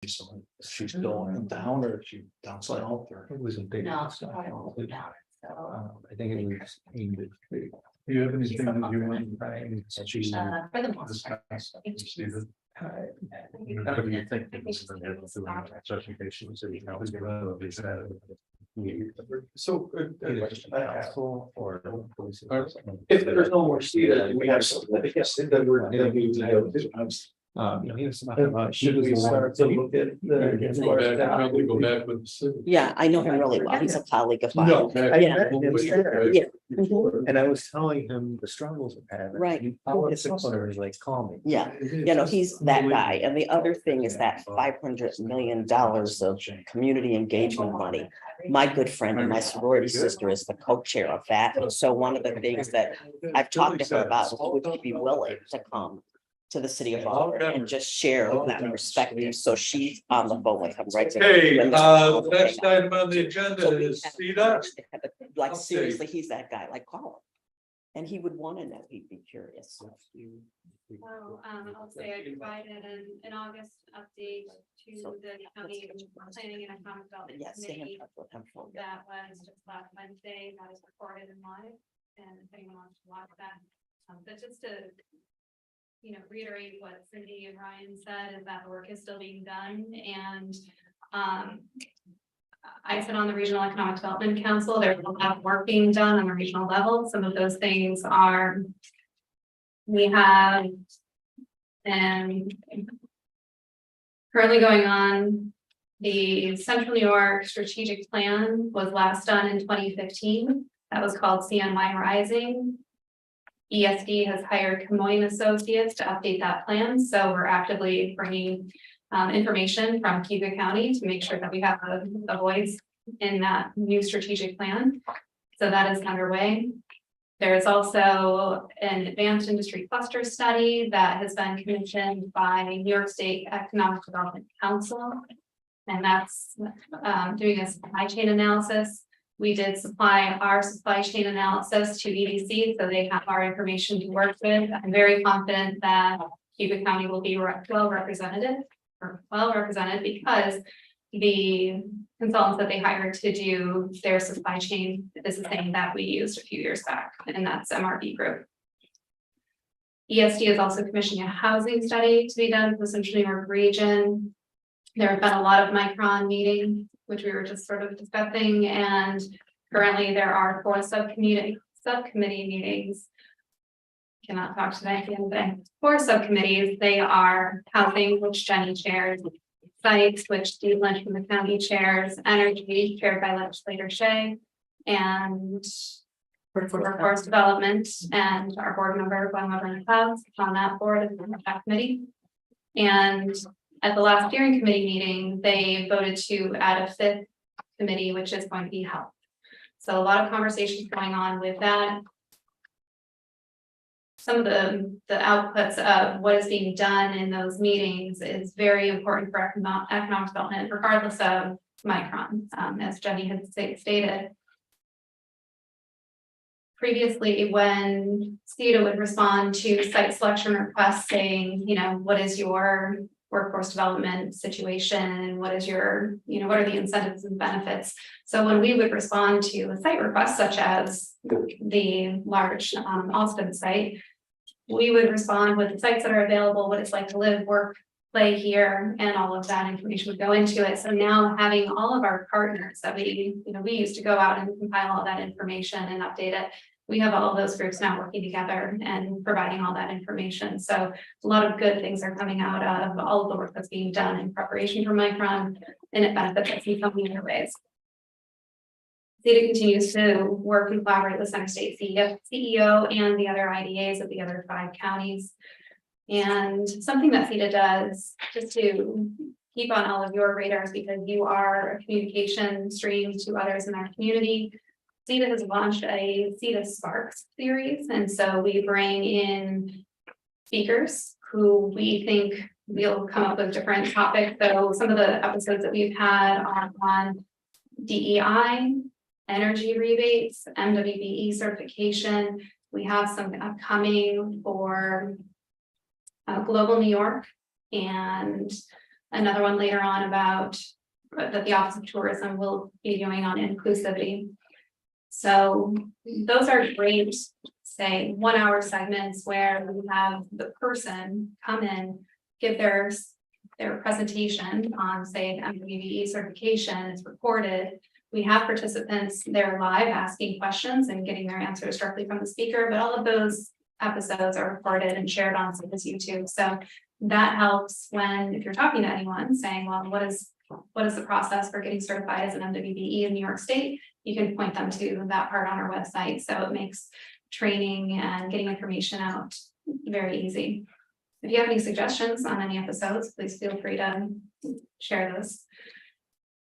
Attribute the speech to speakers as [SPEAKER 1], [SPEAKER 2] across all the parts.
[SPEAKER 1] So she's still in town or she down south or?
[SPEAKER 2] It was a big.
[SPEAKER 3] No,
[SPEAKER 2] stuff.
[SPEAKER 3] I don't know about it, so,
[SPEAKER 2] I think it was aimed at.
[SPEAKER 1] Do you have anything that you want
[SPEAKER 2] Right.
[SPEAKER 1] to
[SPEAKER 3] for the most part.
[SPEAKER 1] discuss?
[SPEAKER 3] I think
[SPEAKER 1] Steve?
[SPEAKER 3] she's-
[SPEAKER 1] What do you think? that this is gonna happen to the certification city council? So,
[SPEAKER 2] Or.
[SPEAKER 1] if there's no more CETA, we have something, I guess that we're.
[SPEAKER 2] He was talking about.
[SPEAKER 1] Should we start to look at
[SPEAKER 4] Probably go back with the city.
[SPEAKER 3] Yeah, I know him really well. He's a colleague of mine.
[SPEAKER 4] No.
[SPEAKER 3] Yeah. Yeah.
[SPEAKER 2] And I was telling him the struggles we're having.
[SPEAKER 3] Right.
[SPEAKER 2] He pulled his phone, he's like, call me.
[SPEAKER 3] Yeah, you know, he's that guy. And the other thing is that $500 million of community engagement money. My good friend and my sorority sister is the co-chair of that. And so one of the things that I've talked to her about, would she be willing to come to the city of Auburn and just share that perspective? So she's on the phone with him right now.
[SPEAKER 4] Okay, the next item on the agenda
[SPEAKER 3] So we
[SPEAKER 4] is
[SPEAKER 3] have-
[SPEAKER 4] CETA.
[SPEAKER 3] Like
[SPEAKER 4] Okay.
[SPEAKER 3] seriously, he's that guy, like call him. And he would want to know, he'd be curious.
[SPEAKER 5] Well, I'll say I provided an August update to the county planning and economic development
[SPEAKER 3] Yes, stay in
[SPEAKER 5] committee.
[SPEAKER 3] touch with him. for me.
[SPEAKER 5] That was just last Wednesday, that is recorded and live, and if anyone wants to watch that. But just to, you know, reiterate what Cindy and Ryan said, is that the work is still being done, and I sit on the Regional Economic Development Council. There's a lot of work being done on the regional level. Some of those things are, we have, and currently going on, the Central New York Strategic Plan was last done in 2015. That was called CNY Rising. ESD has hired Camoin Associates to update that plan, so we're actively bringing information from Cuba County to make sure that we have a voice in that new strategic plan. So that is underway. There is also an advanced industry cluster study that has been commissioned by New York State Economic Development Council. And that's doing a supply chain analysis. We did supply our supply chain analysis to EDC, so they have our information to work with. I'm very confident that Cuba County will be well represented because the consultants that they hired to do their supply chain is the same that we used a few years back, and that's MRB Group. ESD is also commissioning a housing study to be done for the Central New York region. There have been a lot of Micron meetings, which we were just sort of discussing, and currently there are 4 subcommittee meetings. Cannot talk today at the end of the day. 4 subcommittees. They are housing, which Jenny chairs, sites, which Steve Lynch from the county chairs, energy chaired by legislator Shea, and workforce development, and our board member Gwen Weber Clouds on that board and on that committee. And at the last steering committee meeting, they voted to add a 5th committee, which is going to be health. So a lot of conversations going on with that. Some of the outputs of what is being done in those meetings is very important for economic development, regardless of Micron, as Jenny had stated. Previously, when CETA would respond to site selection requests saying, you know, what is your workforce development situation? What is your, you know, what are the incentives and benefits? So when we would respond to a site request, such as the large Alston site, we would respond with the sites that are available, what it's like to live, work, play here, and all of that information would go into it. So now having all of our partners that we used to go out and compile all that information and update it. We have all of those groups now working together and providing all that information. So a lot of good things are coming out of all of the work that's being done in preparation for Micron, and it benefits us in so many other ways. CETA continues to work and collaborate with Center State CEO and the other IDAs of the other 5 counties. And something that CETA does, just to keep on all of your radars, because you are a communication stream to others in our community, CETA has launched a CETA Sparks series. And so we bring in speakers who we think will come up with different topics. So some of the episodes that we've had are on DEI, energy rebates, MWBE certification. We have some upcoming for Global New York and another one later on about that the Office of Tourism will be doing on inclusivity. So those are great, say, 1 hour segments where we have the person come in, give their presentation on, say, the MWBE certification, it's recorded. We have participants there live asking questions and getting their answers directly from the speaker, but all of those episodes are recorded and shared on Civitas YouTube. So that helps when, if you're talking to anyone saying, well, what is the process for getting certified as an MWBE in New York State? You can point them to that part on our website. So it makes training and getting information out very easy. If you have any suggestions on any episodes, please feel free to share those.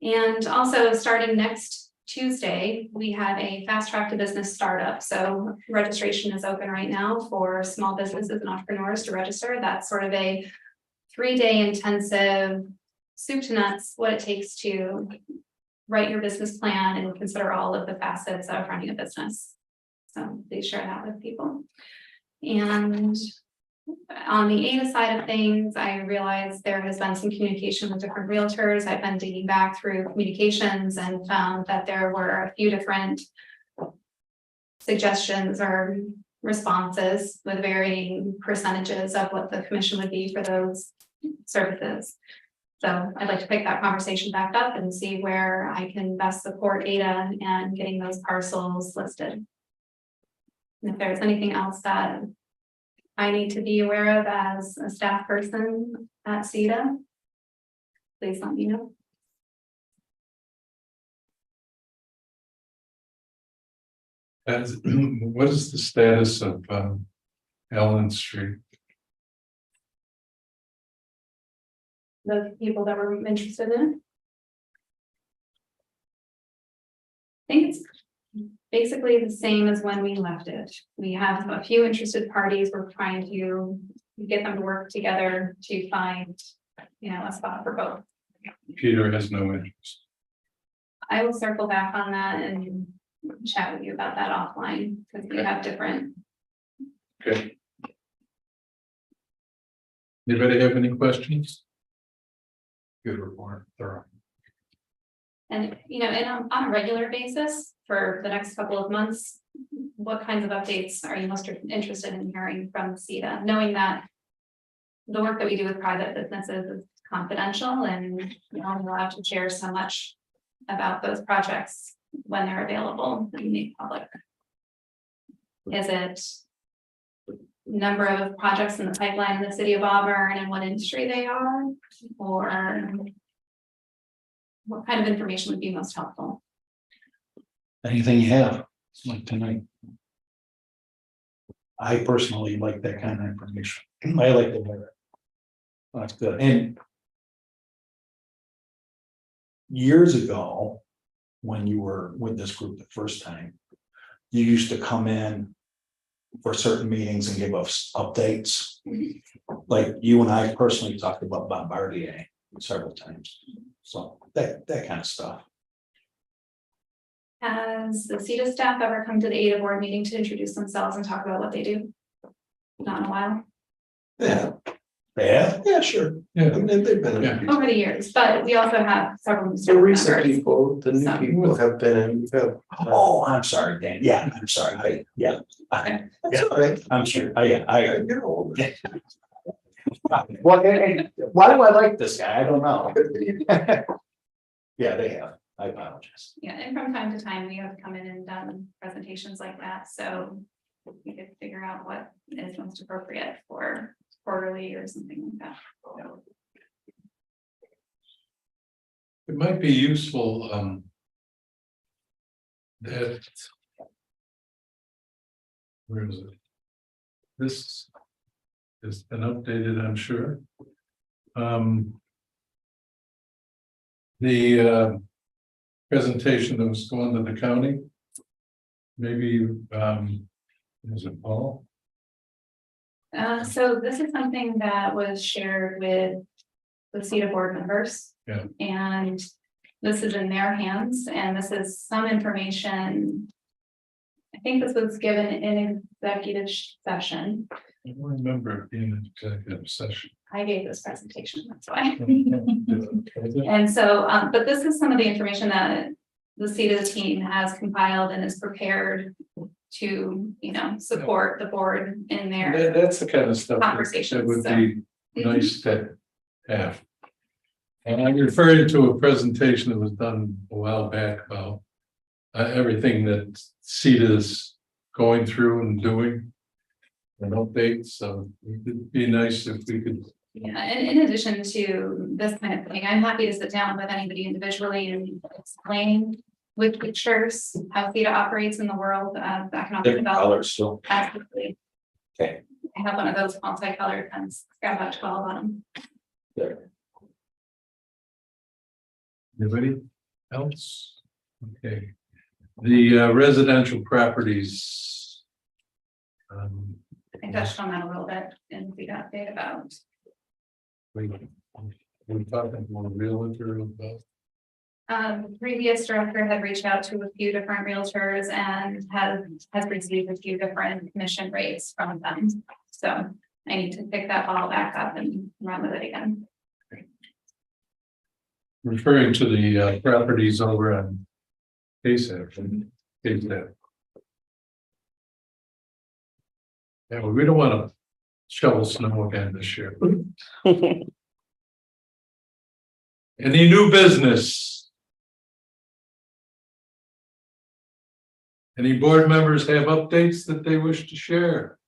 [SPEAKER 5] And also starting next Tuesday, we have a fast track to business startup. So registration is open right now for small businesses and entrepreneurs to register. That's sort of a 3-day intensive soup to nuts, what it takes to write your business plan and consider all of the facets of running a business. So please share that with people. And on the ADA side of things, I realized there has been some communication with different realtors. I've been digging back through communications and found that there were a few different suggestions or responses with varying percentages of what the commission would be for those services. So I'd like to pick that conversation back up and see where I can best support ADA and getting those parcels listed. And if there's anything else that I need to be aware of as a staff person at CETA, please let me know.
[SPEAKER 4] What is the status of Allen Street?
[SPEAKER 5] The people that were interested in it. I think it's basically the same as when we left it. We have a few interested parties. We're trying to get them to work together to find, a spot for both.
[SPEAKER 4] Peter has no interest.
[SPEAKER 5] I will circle back on that and chat with you about that offline because we have different.
[SPEAKER 4] Okay. Anybody have any questions? Good report, thorough.
[SPEAKER 5] And, on a regular basis for the next couple of months, what kinds of updates are you most interested in hearing from CETA? Knowing that the work that we do with private businesses is confidential and you're only allowed to share so much about those projects when they're available and made public. Is it number of projects in the pipeline in the city of Auburn and what industry they are, or what kind of information would be most helpful?
[SPEAKER 6] Anything you have, like tonight. I personally like that kind of information. I like to hear it. That's good. And years ago, when you were with this group the first time, you used to come in for certain meetings and give us updates. Like you and I personally talked about Bombardier several times. So that kind of stuff.
[SPEAKER 5] Has the CETA staff ever come to the ADA board meeting to introduce themselves and talk about what they do? Not in a while,
[SPEAKER 6] Yeah, sure.
[SPEAKER 4] Yeah.
[SPEAKER 2] I mean, they've been.
[SPEAKER 4] Yeah.
[SPEAKER 5] over the years, but we also have several. new
[SPEAKER 2] The
[SPEAKER 5] staff
[SPEAKER 2] recent
[SPEAKER 5] members.
[SPEAKER 2] people, the new
[SPEAKER 5] Some.
[SPEAKER 2] people have been in.
[SPEAKER 6] Oh, I'm sorry, Dan. Yeah, I'm sorry.
[SPEAKER 2] That's all right.
[SPEAKER 6] I'm sure.
[SPEAKER 2] You're old.
[SPEAKER 6] Well, and why do I like this guy? I don't know. Yeah, they have. I apologize.
[SPEAKER 5] Yeah, and from time to time, we have come in and done presentations like that, so we could figure out what is most appropriate for quarterly or something like that.
[SPEAKER 4] It might be useful, that. Where is it? This has been updated, I'm sure. The presentation that was going to the county. Maybe, is it Paul?
[SPEAKER 5] So this is something that was shared with the CETA board members.
[SPEAKER 4] Yeah.
[SPEAKER 5] And this is in their hands, and this is some information. I think this was given in executive session.
[SPEAKER 4] I don't remember it being an executive session.
[SPEAKER 5] I gave this presentation, that's why. And so, but this is some of the information that the CETA team has compiled and is prepared to, support the board in their.
[SPEAKER 4] That's the kind of stuff that
[SPEAKER 5] Conversations,
[SPEAKER 4] would
[SPEAKER 5] so.
[SPEAKER 4] be nice to have. And I'm referring to a presentation that was done a while back about everything that CETA is going through and doing. And updates, so it'd be nice if we could.
[SPEAKER 5] Yeah, and in addition to this kind of thing, I'm happy to sit down with anybody individually and explain with pictures how CETA operates in the world of economic
[SPEAKER 6] Different
[SPEAKER 5] development.
[SPEAKER 6] colors still.
[SPEAKER 5] Absolutely.
[SPEAKER 6] Okay.
[SPEAKER 5] I have one of those multicolored pens, it's got about 12 on them.
[SPEAKER 6] There.
[SPEAKER 4] Anybody else? Okay. The residential properties.
[SPEAKER 5] I touched on that a little bit in the update about.
[SPEAKER 4] We talking about realtor about.
[SPEAKER 5] The previous director had reached out to a few different realtors and has received a few different commission rates from them. So I need to pick that ball back up and run with it again.
[SPEAKER 4] Referring to the properties over on KSAP. Yeah, well, we don't want to shovel snow again this year. Any new business? Any board members have updates that they wish to share?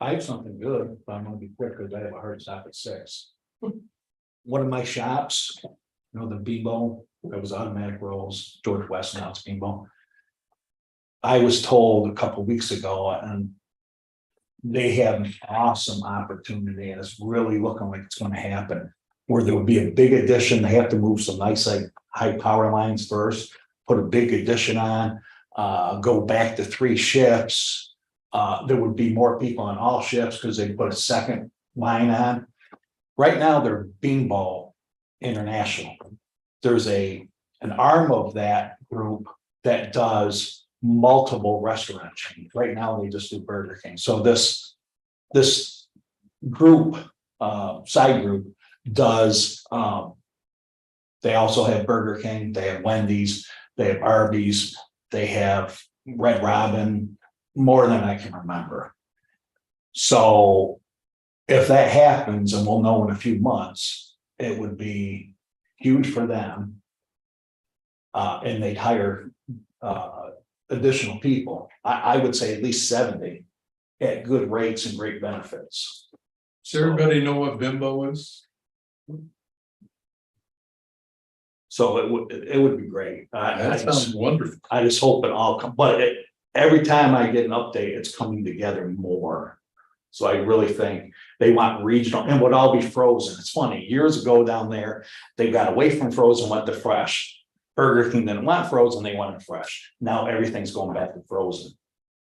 [SPEAKER 6] I have something good, but I'm gonna be quick because I have a hard stop at 6. One of my shops, the Bebo, that was Automatic Rolls, George West, now it's Bebo. I was told a couple weeks ago, and they have an awesome opportunity, and it's really looking like it's gonna happen. Where there would be a big addition, they have to move some nice, like, high power lines first, put a big addition on, go back to 3 shifts. There would be more people on all shifts because they put a second line on. Right now, they're Beanball International. There's an arm of that group that does multiple restaurant chains. Right now, they just do Burger King. So this group, side group, does they also have Burger King, they have Wendy's, they have Arby's, they have Red Robin, more than I can remember. So if that happens, and we'll know in a few months, it would be huge for them. And they'd hire additional people. I would say at least 70 at good rates and great benefits.
[SPEAKER 4] Does everybody know what Bimbo is?
[SPEAKER 6] So it would be great.
[SPEAKER 4] That sounds wonderful.
[SPEAKER 6] I just hope it all comes, but every time I get an update, it's coming together more. So I really think they want regional and would all be frozen. It's funny, years ago down there, they got away from frozen, went to fresh. Burger King didn't want frozen, they wanted fresh. Now everything's going back to frozen.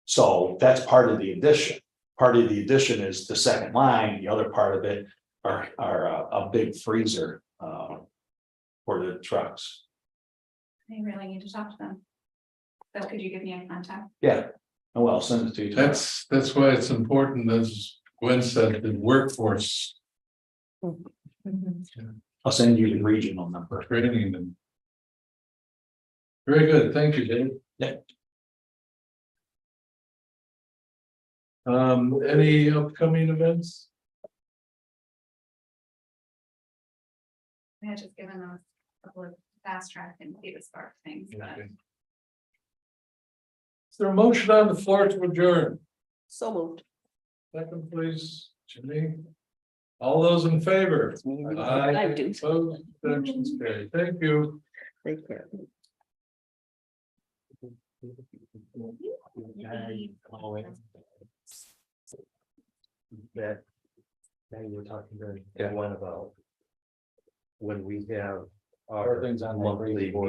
[SPEAKER 6] So that's part of the addition. Part of the addition is the second line, the other part of it are a big freezer for the trucks.
[SPEAKER 5] I really need to talk to them. So could you give me a contact?
[SPEAKER 6] Yeah, well, I'll send it to you. tomorrow.
[SPEAKER 4] That's why it's important, as Gwen said, the workforce
[SPEAKER 6] I'll send you the regional number.
[SPEAKER 4] training and. Very good, thank you, Dave.
[SPEAKER 6] Yeah.
[SPEAKER 4] Any upcoming events?
[SPEAKER 5] I had just given those a couple of fast track and data spark things, but.
[SPEAKER 4] Okay. Is there a motion on the floor to adjourn?
[SPEAKER 3] So moved.
[SPEAKER 4] Second, please, Jimmy. All those in favor?
[SPEAKER 3] I do.
[SPEAKER 4] Opposed, abstentions carried. Thank you.
[SPEAKER 3] Take care.
[SPEAKER 1] That, now you were talking to one about when we have our
[SPEAKER 6] Everything's on the
[SPEAKER 1] monthly
[SPEAKER 6] board.